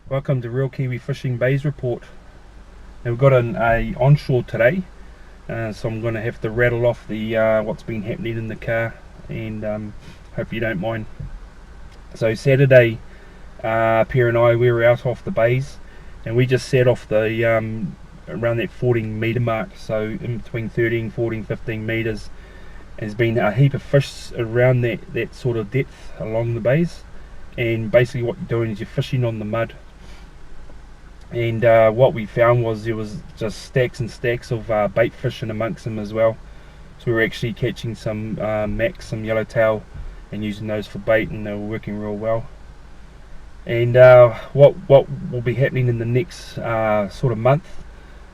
Welcome to Real Kiwi Fishing Bays Report. Now we've got a onshore today, so I'm going to have to rattle off the what's been happening in the car, and hope you don't mind. So Saturday, Pierre and I, we were out off the bays, and we just set off the around that 14 metre mark, so in between 13, 14, 15 metres. There's been a heap of fish around that sort of depth along the bays, and basically what you're doing is you're fishing on the mud. And what we found was there was just stacks and stacks of bait fishing amongst them as well. So we were actually catching some macs, some yellowtail, and using those for bait, and they were working real well. And what will be happening in the next sort of month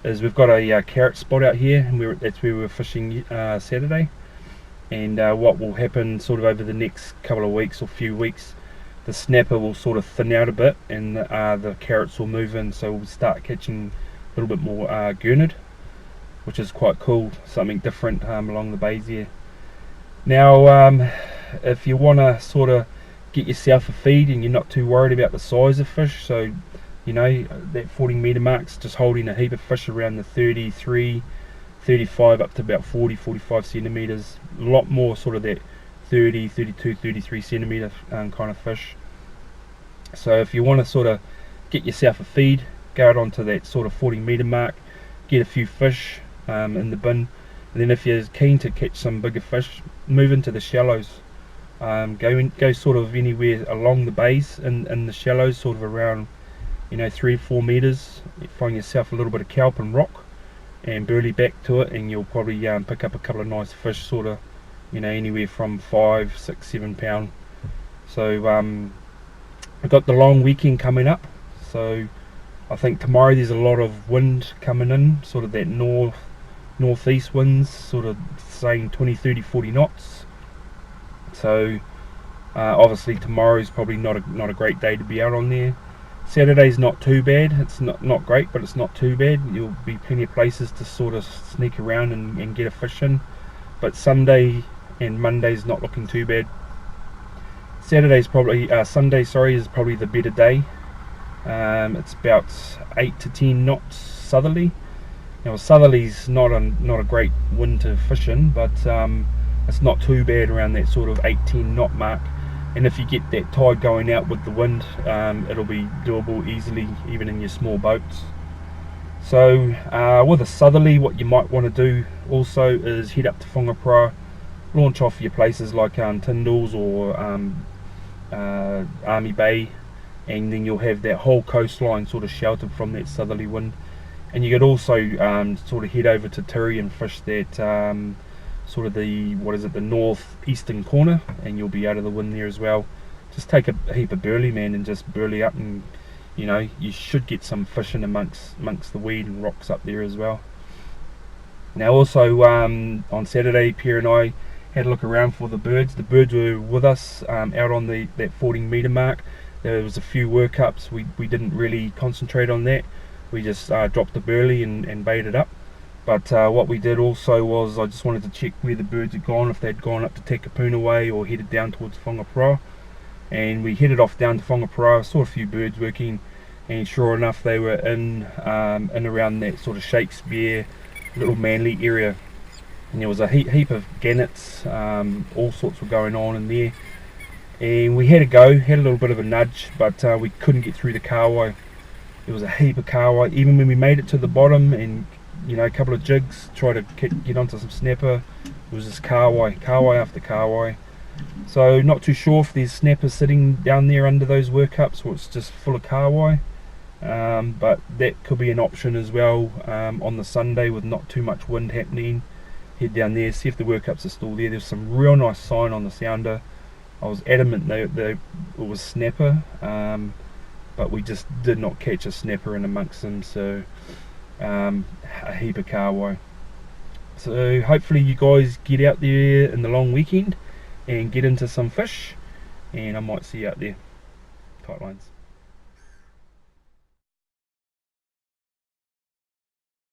is we've got a carrot spot out here, and that's where we were fishing Saturday. And what will happen sort of over the next couple of weeks or few weeks, the snapper will sort of thin out a bit, and the carrots will move in, so we'll start catching a little bit more gurnard, which is quite cool, something different along the bays here. Now if you want to sort of get yourself a feed and you're not too worried about the size of fish, so you know that 40 metre mark's just holding a heap of fish around the 33, 35 up to about 40, 45 centimetres, a lot more sort of that 30, 32, 33 centimetre kind of fish. So if you want to sort of get yourself a feed, go out onto that sort of 40 metre mark, get a few fish in the bin, and then if you're keen to catch some bigger fish, move into the shallows. Go sort of anywhere along the bays in the shallows, sort of around 3 or 4 metres. You find yourself a little bit of kelp and rock, and burley back to it, and you'll probably pick up a couple of nice fish, sort of anywhere from 5, 6, 7 pound. So I've got the long weekend coming up, so I think tomorrow there's a lot of wind coming in, sort of that northeast winds, sort of saying 20, 30, 40 knots. So obviously tomorrow's probably not a great day to be out on there. Saturday's not too bad, it's not great, but it's not too bad. You'll be plenty of places to sort of sneak around and get a fish in. But Sunday and Monday's not looking too bad. Sunday is probably the better day. It's about 8 to 10 knots southerly. Now southerly's not a great wind to fish in, but it's not too bad around that sort of 8-10 knot mark. And if you get that tide going out with the wind, it'll be doable easily, even in your small boats. So with a southerly, what you might want to do also is head up to Whangapara, launch off your places like Tyndall's or Army Bay, and then you'll have that whole coastline sort of sheltered from that southerly wind. And you could also sort of head over to Thur and fish that sort of the northeastern corner, and you'll be out of the wind there as well. Just take a heap of burley, man, and just burley up, and you should get some fishing amongst the weed and rocks up there as well. Now also on Saturday, Pierre and I had a look around for the birds. The birds were with us out on that 14 metre mark. There was a few work ups. We didn't really concentrate on that. We just dropped the burley and baited up. But what we did also was I just wanted to check where the birds had gone, if they'd gone up to Takapuna way or headed down towards Whangapara. And we headed off down to Whangapara, saw a few birds working, and sure enough they were in around that sort of Shakespeare, Little Manly area. And there was a heap of gannets, all sorts were going on in there. And we had a little bit of a nudge, but we couldn't get through the kahawai. There was a heap of kahawai. Even when we made it to the bottom and a couple of jigs, try to get onto some snapper, it was just kahawai after kahawai. So not too sure if there's snappers sitting down there under those work ups, or it's just full of kahawai. But that could be an option as well on the Sunday with not too much wind happening. Head down there, see if the work ups are still there. There's some real nice sign on the sounder. I was adamant it was snapper, but we just did not catch a snapper in amongst them, so a heap of kahawai. So hopefully you guys get out there in the long weekend and get into some fish, and I might see you out there. Tight lines.